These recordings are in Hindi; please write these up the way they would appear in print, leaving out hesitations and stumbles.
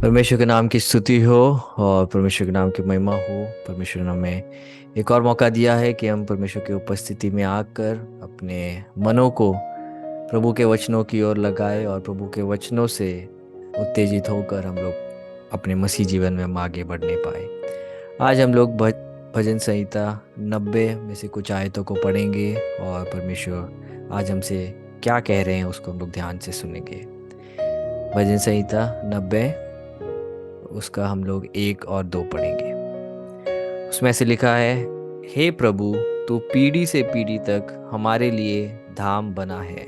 परमेश्वर के नाम की स्तुति हो और परमेश्वर के नाम की महिमा हो। परमेश्वर ने हमें एक और मौका दिया है कि हम परमेश्वर की उपस्थिति में आकर अपने मनों को प्रभु के वचनों की ओर लगाए और प्रभु के वचनों से उत्तेजित होकर हम लोग अपने मसीह जीवन में हम आगे बढ़ने पाए। आज हम लोग भजन संहिता 90 में से कुछ आयतों को पढ़ेंगे और परमेश्वर आज हमसे क्या कह रहे हैं उसको हम लोग ध्यान से सुनेंगे। भजन संहिता 90, उसका हम लोग 1 और 2 पढ़ेंगे। उसमें ऐसे लिखा है, हे प्रभु, तू पीढ़ी से पीढ़ी तक हमारे लिए धाम बना है।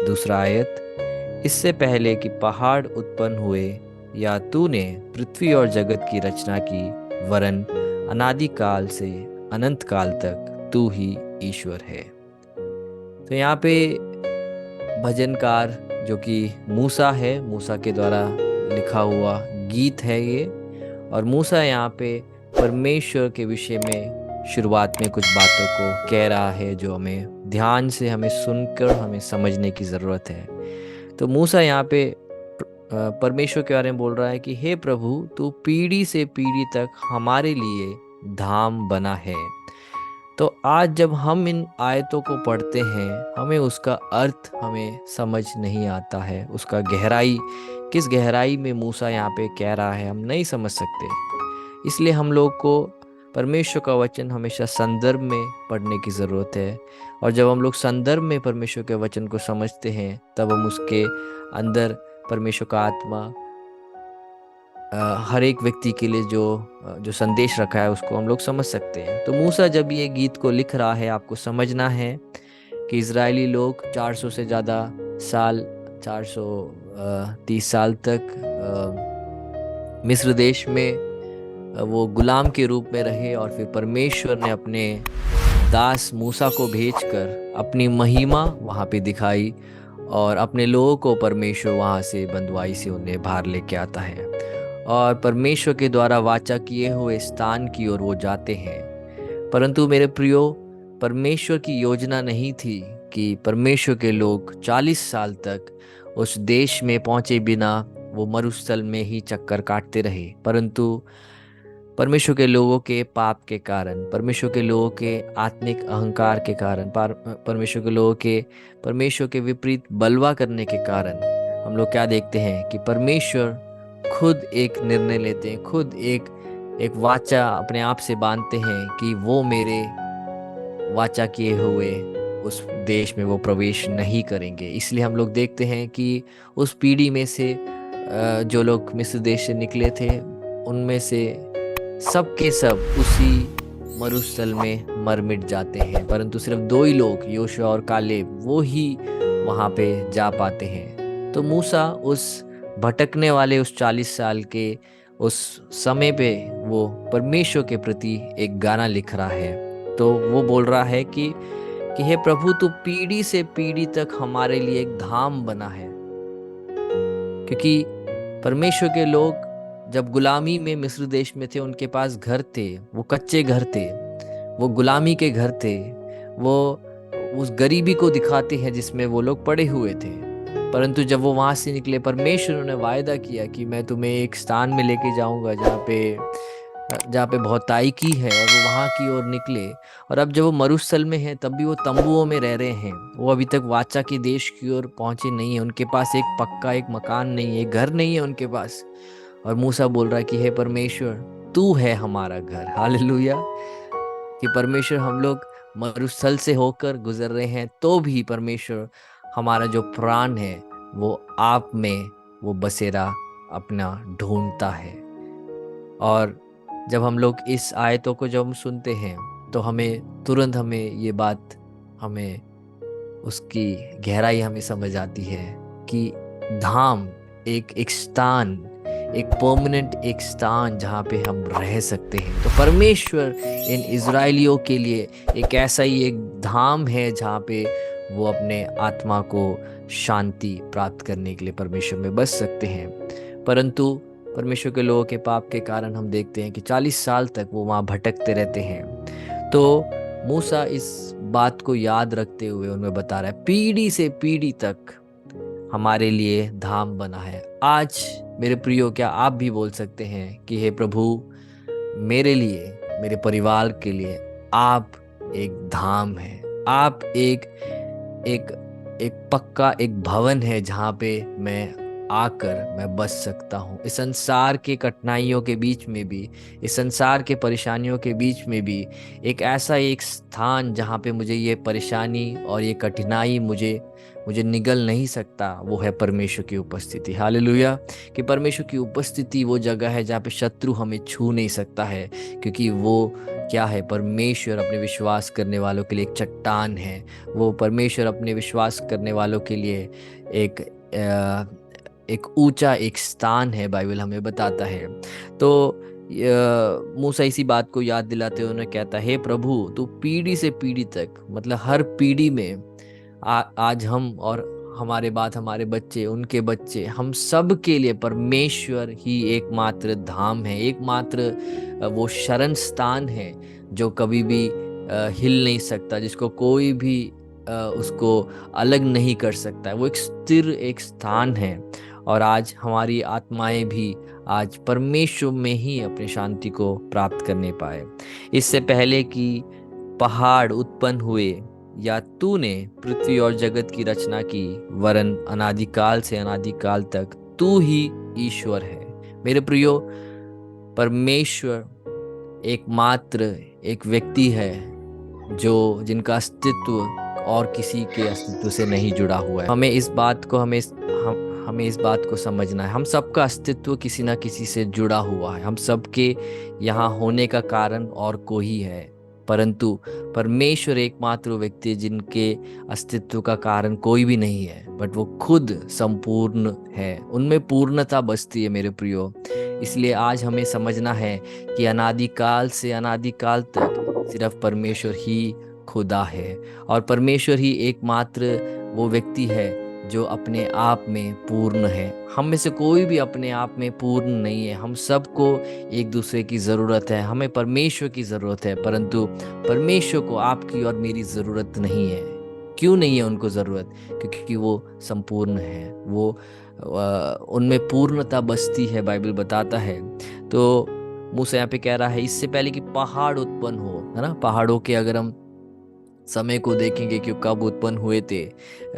दूसरा आयत, इससे पहले कि पहाड़ उत्पन्न हुए या तूने पृथ्वी और जगत की रचना की, वरन अनादि काल से अनंत काल तक तू ही ईश्वर है। तो यहाँ पे भजनकार जो कि मूसा है, मूसा के द्वारा लिखा हुआ गीत है ये। और मूसा यहाँ पे परमेश्वर के विषय में शुरुआत में कुछ बातों को कह रहा है जो हमें ध्यान से हमें सुनकर हमें समझने की ज़रूरत है। तो मूसा यहाँ पे परमेश्वर के बारे में बोल रहा है कि हे प्रभु, तू पीढ़ी से पीढ़ी तक हमारे लिए धाम बना है। तो आज जब हम इन आयतों को पढ़ते हैं, हमें उसका अर्थ हमें समझ नहीं आता है। उसका गहराई, किस गहराई में मूसा यहाँ पे कह रहा है, हम नहीं समझ सकते। इसलिए हम लोग को परमेश्वर का वचन हमेशा संदर्भ में पढ़ने की ज़रूरत है। और जब हम लोग संदर्भ में परमेश्वर के वचन को समझते हैं, तब हम उसके अंदर परमेश्वर का आत्मा हर एक व्यक्ति के लिए जो संदेश रखा है उसको हम लोग समझ सकते हैं। तो मूसा जब ये गीत को लिख रहा है, आपको समझना है कि इज़राइली लोग 400 से ज़्यादा साल, 430 साल तक मिस्र देश में वो गुलाम के रूप में रहे। और फिर परमेश्वर ने अपने दास मूसा को भेजकर अपनी महिमा वहाँ पे दिखाई और अपने लोगों को परमेश्वर वहाँ से बंधुआई से उन्हें बाहर लेके आता है और परमेश्वर के द्वारा वाचा किए हुए स्थान की ओर वो जाते हैं। परंतु मेरे प्रियो, परमेश्वर की योजना नहीं थी कि परमेश्वर के लोग 40 साल तक उस देश में पहुंचे बिना वो मरुस्थल में ही चक्कर काटते रहे। परंतु परमेश्वर के लोगों के पाप के कारण, परमेश्वर के लोगों के आत्मिक अहंकार के कारण, परमेश्वर के लोगों के परमेश्वर के विपरीत बलवा करने के कारण हम लोग क्या देखते हैं कि परमेश्वर खुद एक निर्णय लेते हैं, खुद एक एक वाचा अपने आप से बांधते हैं कि वो मेरे वाचा किए हुए उस देश में वो प्रवेश नहीं करेंगे। इसलिए हम लोग देखते हैं कि उस पीढ़ी में से जो लोग मिस्र देश से निकले थे, उनमें से सब के सब उसी मरुस्थल में मर मिट जाते हैं। परंतु सिर्फ 2 ही लोग, योशुआ और कालेब, वो ही वहाँ पे जा पाते हैं। तो मूसा उस भटकने वाले उस 40 साल के उस समय पे वो परमेश्वर के प्रति एक गाना लिख रहा है। तो वो बोल रहा है कि हे प्रभु, तू पीढ़ी से पीढ़ी तक हमारे लिए एक धाम बना है। क्योंकि परमेश्वर के लोग जब गुलामी में मिस्र देश में थे, उनके पास घर थे, वो कच्चे घर थे, वो गुलामी के घर थे। वो उस गरीबी को दिखाते हैं जिसमें वो लोग पड़े हुए थे। परंतु जब वो वहां से निकले, परमेश्वर ने वायदा किया कि मैं तुम्हें एक स्थान में लेके जाऊंगा जहाँ पे बहुताई की है, और वो वहां की ओर निकले। और अब जब वो मरुस्थल में है, तब भी वो तंबुओं में रह रहे हैं। वो अभी तक वाचा के देश की ओर पहुंचे नहीं है। उनके पास एक पक्का एक मकान नहीं है, घर नहीं है उनके पास। और मूसा बोल रहा है कि हे परमेश्वर, तू है हमारा घर। हालेलुया। कि परमेश्वर, हम लोग मरुस्थल से होकर गुजर रहे हैं, तो भी परमेश्वर हमारा जो प्राण है वो आप में वो बसेरा अपना ढूंढता है। और जब हम लोग इस आयतों को जब हम सुनते हैं, तो हमें तुरंत हमें ये बात, हमें उसकी गहराई हमें समझ आती है कि धाम एक एक स्थान, एक परमानेंट एक स्थान जहाँ पे हम रह सकते हैं। तो परमेश्वर इन इज़राइलियों के लिए एक ऐसा ही एक धाम है जहाँ पे वो अपने आत्मा को शांति प्राप्त करने के लिए परमेश्वर में बस सकते हैं। परंतु परमेश्वर के लोगों के पाप के कारण हम देखते हैं कि 40 साल तक वो वहाँ भटकते रहते हैं। तो मूसा इस बात को याद रखते हुए उनमें बता रहा है, पीढ़ी से पीढ़ी तक हमारे लिए धाम बना है। आज मेरे प्रियो, क्या आप भी बोल सकते हैं कि हे प्रभु, मेरे लिए, मेरे परिवार के लिए आप एक धाम है, आप एक एक पक्का एक भवन है जहाँ पे मैं आकर मैं बस सकता हूँ। इस संसार के कठिनाइयों के बीच में भी, इस संसार के परेशानियों के बीच में भी एक ऐसा एक स्थान जहाँ पे मुझे ये परेशानी और ये कठिनाई मुझे मुझे निगल नहीं सकता, वो है परमेश्वर की उपस्थिति। हालेलुया। कि परमेश्वर की उपस्थिति वो जगह है जहाँ पे शत्रु हमें छू नहीं सकता है, क्योंकि वो क्या है, परमेश्वर अपने विश्वास करने वालों के लिए एक चट्टान है। वो परमेश्वर अपने विश्वास करने वालों के लिए एक एक ऊंचा एक स्थान है, बाइबल हमें बताता है। तो मूसा इसी बात को याद दिलाते हुए उन्हें कहता है, हे प्रभु, तू पीढ़ी से पीढ़ी तक, मतलब हर पीढ़ी में आज हम और हमारे बाद हमारे बच्चे, उनके बच्चे, हम सब के लिए परमेश्वर ही एकमात्र धाम है, एकमात्र वो शरण स्थान है जो कभी भी हिल नहीं सकता, जिसको कोई भी उसको अलग नहीं कर सकता है। वो एक स्थिर एक स्थान है। और आज हमारी आत्माएं भी आज परमेश्वर में ही अपनी शांति को प्राप्त करने पाए। इससे पहले कि पहाड़ उत्पन्न हुए या तूने पृथ्वी और जगत की रचना की, वरन अनादिकाल से अनादिकाल तक तू ही ईश्वर है। मेरे प्रियो, परमेश्वर एकमात्र एक व्यक्ति है जो जिनका अस्तित्व और किसी के अस्तित्व से नहीं जुड़ा हुआ है। हमें इस बात को समझना है। हम सबका अस्तित्व किसी ना किसी से जुड़ा हुआ है। हम सबके यहाँ होने का कारण और कोई है, परंतु परमेश्वर एकमात्र व्यक्ति है जिनके अस्तित्व का कारण कोई भी नहीं है, बट वो खुद संपूर्ण है, उनमें पूर्णता बसती है मेरे प्रियो। इसलिए आज हमें समझना है कि अनादिकाल से अनादिकाल तक सिर्फ परमेश्वर ही खुदा है, और परमेश्वर ही एकमात्र वो व्यक्ति है जो अपने आप में पूर्ण है। हम में से कोई भी अपने आप में पूर्ण नहीं है। हम सबको एक दूसरे की ज़रूरत है, हमें परमेश्वर की ज़रूरत है, परंतु परमेश्वर को आपकी और मेरी ज़रूरत नहीं है। क्यों नहीं है उनको ज़रूरत? क्योंकि वो संपूर्ण है, वो उनमें पूर्णता बसती है, बाइबल बताता है। तो मूसा यहाँ पे कह रहा है, इससे पहले कि पहाड़ उत्पन्न हो, है ना, पहाड़ों के अगर हम समय को देखेंगे कि कब उत्पन्न हुए थे,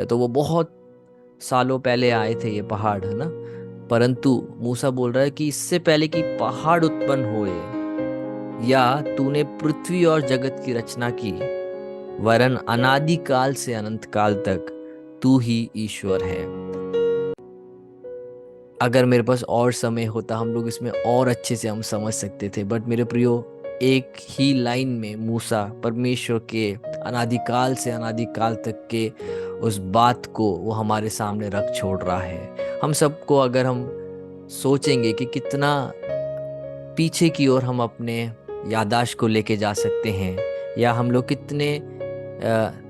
तो वो बहुत सालों पहले आए थे ये पहाड़, है ना। परंतु मूसा बोल रहा है कि इससे पहले कि पहाड़ उत्पन्न हुए या तूने पृथ्वी और जगत की रचना की, वरन अनादि काल से अनंत काल तक तू ही ईश्वर है। अगर मेरे पास और समय होता, हम लोग इसमें और अच्छे से हम समझ सकते थे, बट मेरे प्रियो, एक ही लाइन में मूसा परमेश्वर के अनादिकाल से अनादिकाल तक के उस बात को वो हमारे सामने रख छोड़ रहा है। हम सबको अगर हम सोचेंगे कि कितना पीछे की ओर हम अपने यादाश्त को लेके जा सकते हैं, या हम लोग कितने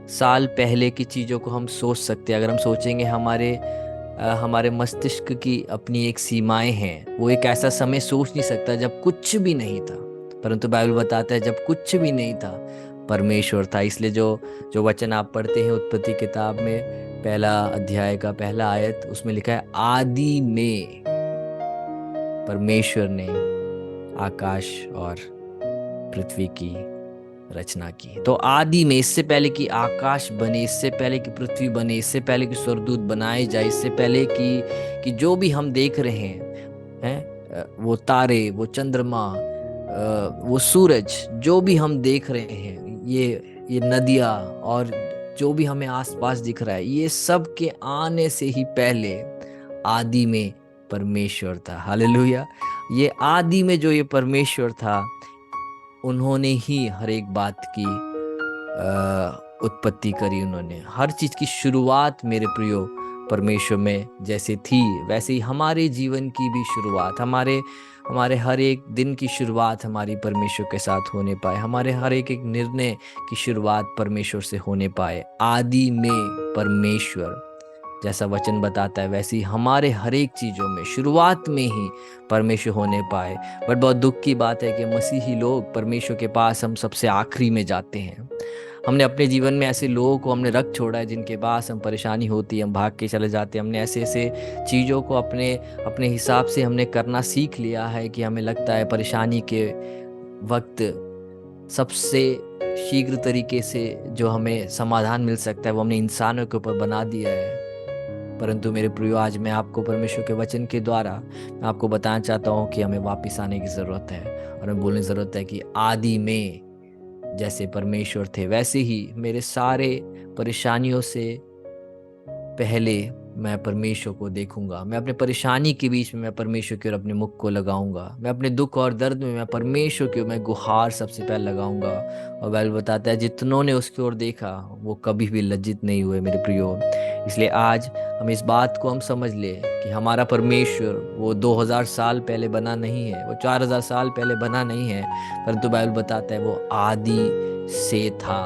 साल पहले की चीज़ों को हम सोच सकते हैं। अगर हम सोचेंगे, हमारे मस्तिष्क की अपनी एक सीमाएं हैं। वो एक ऐसा समय सोच नहीं सकता जब कुछ भी नहीं था, परंतु बाइबल बताता है जब कुछ भी नहीं था परमेश्वर था। इसलिए जो जो वचन आप पढ़ते हैं उत्पत्ति किताब में पहला अध्याय का पहला आयत, उसमें लिखा है, आदि में परमेश्वर ने आकाश और पृथ्वी की रचना की। तो आदि में, इससे पहले कि आकाश बने, इससे पहले कि पृथ्वी बने, इससे पहले कि स्वर्गदूत बनाए जाए, इससे पहले कि जो भी हम देख रहे हैं, वो तारे, वो चंद्रमा, वो सूरज, जो भी हम देख रहे हैं, ये नदियाँ और जो भी हमें आसपास दिख रहा है, ये सब के आने से ही पहले आदि में परमेश्वर था। हालेलुया। ये आदि में जो ये परमेश्वर था, उन्होंने ही हर एक बात की उत्पत्ति करी। उन्होंने हर चीज की शुरुआत, मेरे प्रियो, परमेश्वर में जैसे थी वैसे ही हमारे जीवन की भी शुरुआत, हमारे हमारे हर एक दिन की शुरुआत हमारी परमेश्वर के साथ होने पाए, हमारे हर एक एक निर्णय की शुरुआत परमेश्वर से होने पाए। आदि में परमेश्वर, जैसा वचन बताता है, वैसे ही हमारे हर एक चीज़ों में शुरुआत में ही परमेश्वर होने पाए। बट बहुत दुख की बात है कि मसीही लोग परमेश्वर के पास हम सबसे आखिरी में जाते हैं। हमने अपने जीवन में ऐसे लोगों को हमने रख छोड़ा है जिनके पास हम परेशानी होती है हम भाग के चले जाते हैं। हमने ऐसे ऐसे चीज़ों को अपने अपने हिसाब से हमने करना सीख लिया है कि हमें लगता है परेशानी के वक्त सबसे शीघ्र तरीके से जो हमें समाधान मिल सकता है वो हमने इंसानों के ऊपर बना दिया है। परंतु मेरे प्रियो, आज मैं आपको परमेश्वर के वचन के द्वारा मैं आपको बताना चाहता हूँ कि हमें वापस आने की ज़रूरत है। और हमें बोलने की ज़रूरत है कि आदि में जैसे परमेश्वर थे वैसे ही मेरे सारे परेशानियों से पहले मैं परमेश्वर को देखूंगा। मैं अपने परेशानी के बीच में मैं परमेश्वर की ओर अपने मुख को लगाऊंगा। मैं अपने दुख और दर्द में मैं परमेश्वर की ओर मैं गुहार सबसे पहले लगाऊंगा। और बाइबल बताता है जितनों ने उसकी ओर देखा वो कभी भी लज्जित नहीं हुए मेरे प्रियो। इसलिए आज हम इस बात को हम समझ ले कि हमारा परमेश्वर वो 2000 साल पहले बना नहीं है, वो 4000 साल पहले बना नहीं है, परंतु बाइबल बताता है वो आदि से था,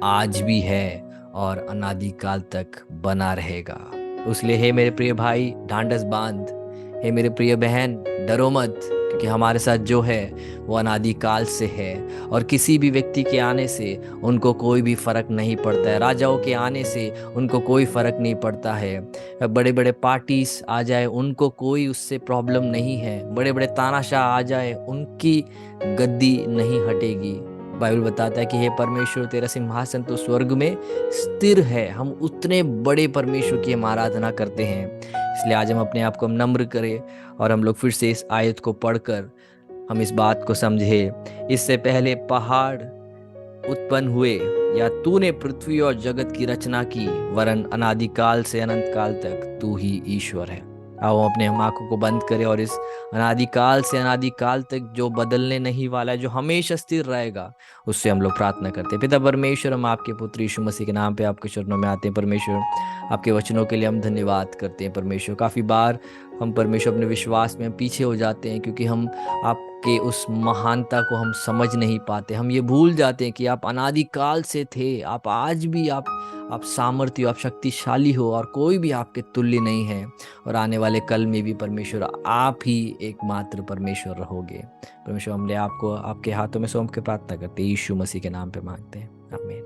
आज भी है और अनादिकाल तक बना रहेगा। इसलिए हे मेरे प्रिय भाई, ढांढस बांध। हे मेरे प्रिय बहन, डरो मत, क्योंकि हमारे साथ जो है वो अनादिकाल से है। और किसी भी व्यक्ति के आने से उनको कोई भी फर्क नहीं पड़ता है। राजाओं के आने से उनको कोई फर्क नहीं पड़ता है। बड़े बड़े पार्टीज आ जाए उनको कोई उससे प्रॉब्लम नहीं है। बड़े बड़े तानाशाह आ जाए उनकी गद्दी नहीं हटेगी। बाइबल बताता है कि हे परमेश्वर, तेरा सिंहासन तो स्वर्ग में स्थिर है। हम उतने बड़े परमेश्वर की हम आराधना करते हैं। इसलिए आज हम अपने आप को हम नम्र करें और हम लोग फिर से इस आयत को पढ़कर हम इस बात को समझे। इससे पहले पहाड़ उत्पन्न हुए या तूने पृथ्वी और जगत की रचना की, वरन अनादिकाल से अनंत काल तक तू ही ईश्वर है। आओ हम अपने हम आंखों को बंद करें और इस अनादिकाल से अनादिकाल तक जो बदलने नहीं वाला है, जो हमेशा स्थिर रहेगा, उससे हम लोग प्रार्थना करते हैं। पिता परमेश्वर, हम आपके पुत्र यीशु मसीह के नाम पे आपके चरणों में आते हैं। परमेश्वर, आपके वचनों के लिए हम धन्यवाद करते हैं। परमेश्वर, काफ़ी बार हम परमेश्वर अपने विश्वास में हम पीछे हो जाते हैं क्योंकि हम आपके उस महानता को हम समझ नहीं पाते। हम ये भूल जाते हैं कि आप अनादिकाल से थे, आप आज भी आप सामर्थ्य हो, आप शक्तिशाली हो और कोई भी आपके तुल्य नहीं है। और आने वाले कल में भी परमेश्वर आप ही एकमात्र परमेश्वर रहोगे। परमेश्वर, हमने आपको आपके हाथों में सौंप के प्रार्थना करते हैं, यीशु मसीह के नाम पे मांगते हैं, आमीन।